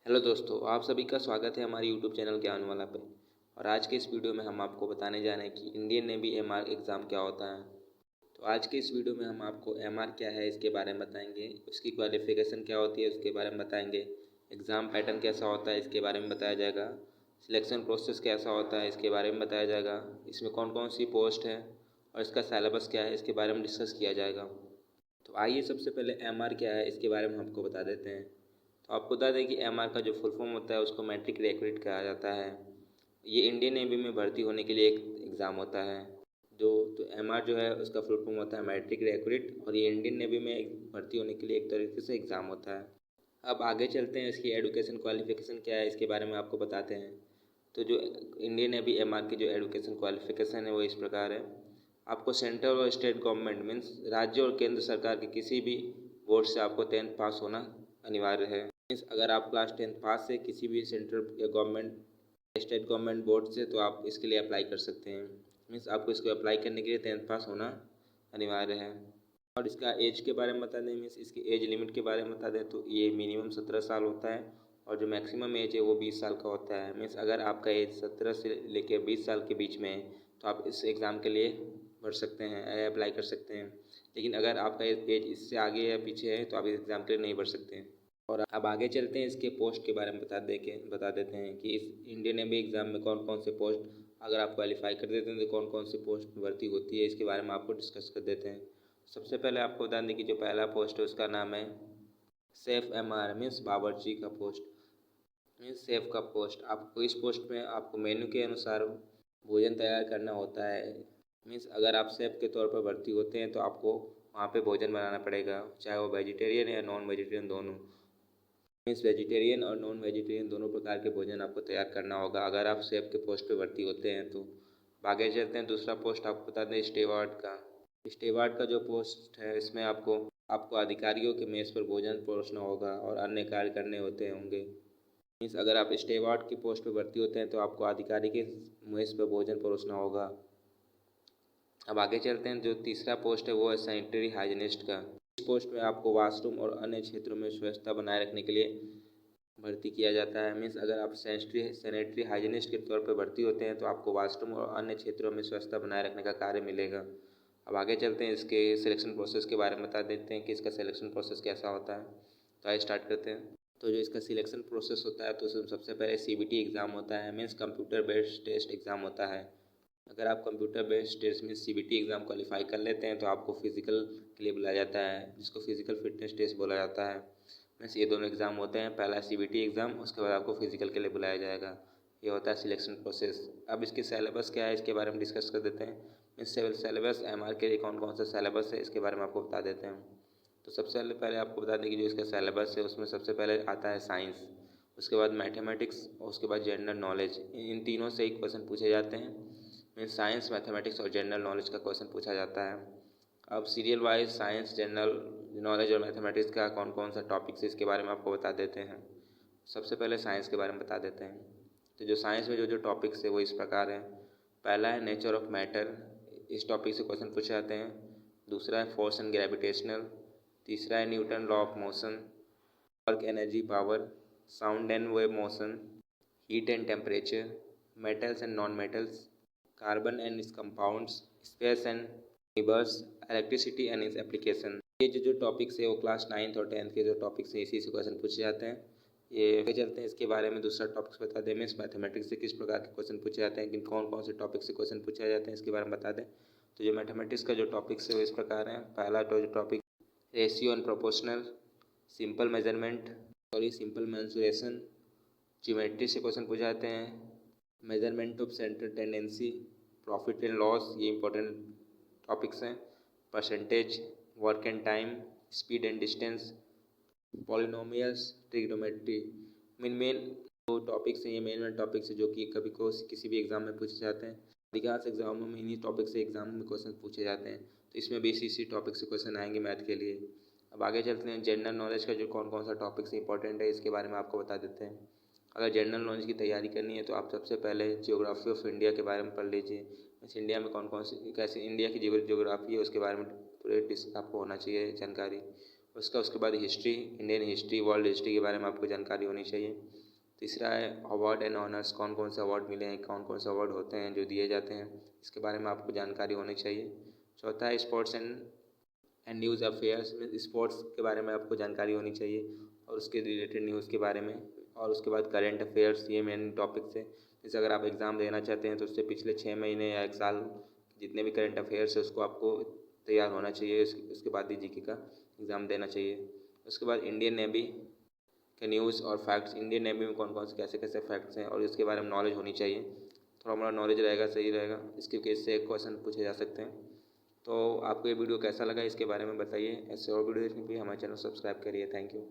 Hello दोस्तों, आप सभी का स्वागत है हमारे यूट्यूब चैनल ज्ञानवाला पे। और आज के इस वीडियो में हम आपको बताने जा रहे हैं कि इंडियन नेवी एमआर एग्ज़ाम क्या होता है। तो आज के इस वीडियो में हम आपको एमआर क्या है इसके बारे में बताएंगे, उसकी क्वालिफ़िकेशन क्या होती है उसके बारे में बताएंगे, एग्ज़ाम पैटर्न कैसा होता है इसके बारे में बताया जाएगा, सिलेक्शन प्रोसेस कैसा होता है इसके बारे में बताया जाएगा, इसमें कौन कौन सी पोस्ट है और इसका सिलेबस क्या है इसके बारे में डिस्कस किया जाएगा। तो आइए सबसे पहले एमआर क्या है इसके बारे में हमको बता देते हैं। तो आपको बता दें कि एमआर का जो फुल फॉर्म होता है उसको मैट्रिक रिक्रूट कहा जाता है। ये इंडियन नेवी में भर्ती होने के लिए एक एग्ज़ाम होता है। तो एमआर जो है उसका फुल फॉर्म होता है मैट्रिक रिक्रूट, और ये इंडियन नेवी में भर्ती होने के लिए एक तरीके से एग्ज़ाम होता है। अब आगे चलते हैं, इसकी एजुकेशन क्वालिफ़िकेशन क्या है इसके बारे में आपको बताते हैं। तो जो इंडियन नेवी एमआर की जो एजुकेशन क्वालिफ़िकेशन है वो इस प्रकार है। आपको सेंट्रल और स्टेट गवर्नमेंट मीन्स राज्य और केंद्र सरकार के किसी भी बोर्ड से आपको 10th पास होना अनिवार्य है। मीन्स अगर आप क्लास 10th पास है किसी भी सेंट्रल या गवर्नमेंट स्टेट गवर्नमेंट बोर्ड से, तो आप इसके लिए अप्लाई कर सकते हैं। मीन्स आपको इसको अप्लाई करने के लिए 10th पास होना अनिवार्य है। और इसका एज के बारे में बता दें, मीन्स इसकी एज लिमिट के बारे में बता दें तो ये मिनिमम 17 साल होता है और जो मैक्सिमम एज है वो 20 साल का होता है। मीन्स अगर आपका एज 17 से लेकर 20 साल के बीच में है तो आप इस एग्ज़ाम के लिए भर सकते हैं, अप्लाई कर सकते हैं। लेकिन अगर आपका एज इससे आगे या पीछे है तो आप इस एग्ज़ाम के लिए नहीं भर सकते हैं। और अब आगे चलते हैं, इसके पोस्ट के बारे में बता देते हैं कि इस इंडियन नेवी एग्ज़ाम में कौन कौन से पोस्ट अगर आप क्वालिफाई कर देते हैं तो कौन कौन सी पोस्ट भर्ती होती है, इसके बारे में आपको डिस्कस कर देते हैं। सबसे पहले आपको बता दें कि जो पहला पोस्ट है उसका नाम है सेफ एमआर मीन्स बावर्ची का पोस्ट। मीन्स सेफ का पोस्ट, आपको इस पोस्ट में आपको मेन्यू के अनुसार भोजन तैयार करना होता है। मीन्स अगर आप सेफ के तौर पर भर्ती होते हैं तो आपको वहाँ पे भोजन बनाना पड़ेगा, चाहे वो वेजिटेरियन या नॉन वेजिटेरियन दोनों। मीन्स वेजिटेरियन और नॉन वेजिटेरियन दोनों प्रकार के भोजन आपको तैयार करना होगा अगर आप सेफ के पोस्ट पे भर्ती होते हैं तो। आगे चलते हैं, दूसरा पोस्ट आपको बता दें स्टेवार्ड का। स्टेवार्ड का जो पोस्ट है इसमें आपको आपको अधिकारियों के मेज़ पर भोजन परोसना होगा और अन्य कार्य करने होते होंगे। मीन्स अगर आप स्टेवार्ड की पोस्ट पर भर्ती होते हैं तो आपको अधिकारी के मेज़ पर भोजन परोसना होगा। अब आगे चलते हैं, जो तीसरा पोस्ट है वो है सैनिटरी हाइजीनिस्ट का। इस पोस्ट में आपको वाशरूम और अन्य क्षेत्रों में स्वच्छता बनाए रखने के लिए भर्ती किया जाता है। मीन्स अगर आप सैनिटरी हाइजीनिस्ट के तौर पर भर्ती होते हैं तो आपको वाशरूम और अन्य क्षेत्रों में स्वच्छता बनाए रखने का कार्य मिलेगा। अब आगे चलते हैं, इसके सिलेक्शन प्रोसेस के बारे में बता देते हैं कि इसका सिलेक्शन प्रोसेस कैसा होता है। तो आइए स्टार्ट करते हैं। तो जो इसका सिलेक्शन प्रोसेस होता है तो उसमें सबसे पहले सीबीटी एग्ज़ाम होता है, means computer based test exam होता है। अगर आप कंप्यूटर बेस्ड टेस्ट में सीबीटी एग्ज़ाम क्वालिफाई कर लेते हैं तो आपको फिजिकल के लिए बुलाया जाता है, जिसको फिजिकल फिटनेस टेस्ट बोला जाता है। मीन्स ये दोनों एग्ज़ाम होते हैं, पहला सीबीटी एग्ज़ाम, उसके बाद आपको फिजिकल के लिए बुलाया जाएगा। ये होता है सिलेक्शन प्रोसेस। अब इसकी सिलेबस क्या है इसके बारे में डिस्कस कर देते हैं। मीन्स सिलेबस एमआर के लिए कौन कौन सा सिलेबस है इसके बारे में आपको बता देते हैं। तो सबसे पहले आपको बता दें कि जो इसका सिलेबस है उसमें सबसे पहले आता है साइंस, उसके बाद मैथमेटिक्स और उसके बाद जनरल नॉलेज। इन तीनों से एक क्वेश्चन पूछे जाते हैं। मीन्स साइंस, मैथमेटिक्स और जनरल नॉलेज का क्वेश्चन पूछा जाता है। अब serial wise science, general knowledge और मैथमेटिक्स का कौन कौन सा टॉपिक्स है इसके बारे में आपको बता देते हैं। सबसे पहले साइंस के बारे में बता देते हैं। तो जो साइंस में जो जो टॉपिक्स है वो इस प्रकार है। पहला है नेचर ऑफ मैटर, इस टॉपिक से क्वेश्चन पूछे जाते हैं। दूसरा है फोर्स एंड ग्रेविटेशनल। तीसरा है Newton law of motion, work energy power, sound and wave motion, heat and temperature, metals and non metals, carbon and it's compounds, space and universe, electricity and its application. ये जो topics है वो class 9th और 10th के जो topics हैं इसी से क्वेश्चन पूछे जाते हैं। ये आगे चलते हैं, इसके बारे में दूसरा टॉपिक्स बता दें। मीन्स मैथमेटिक्स से किस प्रकार के क्वेश्चन पूछे जाते हैं, कि कौन कौन से टॉपिक से क्वेश्चन पूछे जाते हैं इसके बारे में बता दें। तो जो मैथमेटिक्स का जो टॉपिक्स है वो इस प्रकार है। पहला तो जो topic ratio and proportional, simple measurement, simple mensuration, geometry से क्वेश्चन पूछे जाते हैं। Measurement of centre tendency, profit and loss, ये इंपॉर्टेंट टॉपिक्स हैं। Percentage, work and time, speed and distance, polynomials, trigonometry. Main जो टॉपिक्स हैं ये मेन टॉपिक्स हैं जो कि कभी को किसी भी एग्ज़ाम में पूछे जाते हैं। अधिकांश एग्जामों में इन्हीं टॉपिक से एग्ज़ाम में क्वेश्चन पूछे जाते हैं, तो इसमें भी इसी टॉपिक से क्वेश्चन आएंगे मैथ के लिए। अब आगे चलते हैं, जनरल नॉलेज का जो कौन कौन सा टॉपिक्स इंपॉर्टेंट है इसके बारे में आपको बता देते हैं। अगर जनरल नॉलेज की तैयारी करनी है तो आप सबसे पहले जियोग्राफी ऑफ इंडिया के बारे में पढ़ लीजिए। इस इंडिया में कौन कौन सी कैसे इंडिया की जियोग्राफी है उसके बारे में पूरे आपको होना चाहिए जानकारी। उसके बाद history, Indian history, world history के बारे में आपको जानकारी होनी चाहिए। तीसरा है अवार्ड एंड ऑनर्स, कौन कौन से अवार्ड मिले हैं, कौन कौन से अवार्ड होते हैं जो दिए जाते हैं, इसके बारे में आपको जानकारी होनी चाहिए। चौथा है sports and news affairs, sports के बारे में आपको जानकारी होनी चाहिए और उसके रिलेटेड न्यूज़ के बारे में। और उसके बाद करंट अफेयर्स, ये मेन टॉपिक्स है। जैसे अगर आप एग्ज़ाम देना चाहते हैं तो उससे पिछले 6 महीने या 1 साल जितने भी करंट अफेयर्स है उसको आपको तैयार होना चाहिए। उसके बाद ही जीके का एग्ज़ाम देना चाहिए। उसके बाद इंडियन नेवी के न्यूज़ और फैक्ट्स, इंडियन नेवी में कौन कौन से कैसे कैसे फैक्ट्स हैं और इसके बारे में नॉलेज होनी चाहिए। थोड़ा मोड़ा नॉलेज रहेगा सही रहेगा, इसके केस से क्वेश्चन पूछे जा सकते हैं। तो आपको ये वीडियो कैसा लगा इसके बारे में बताइए। ऐसे और वीडियो देखने के लिए हमारे चैनल सब्सक्राइब करिए। Thank you.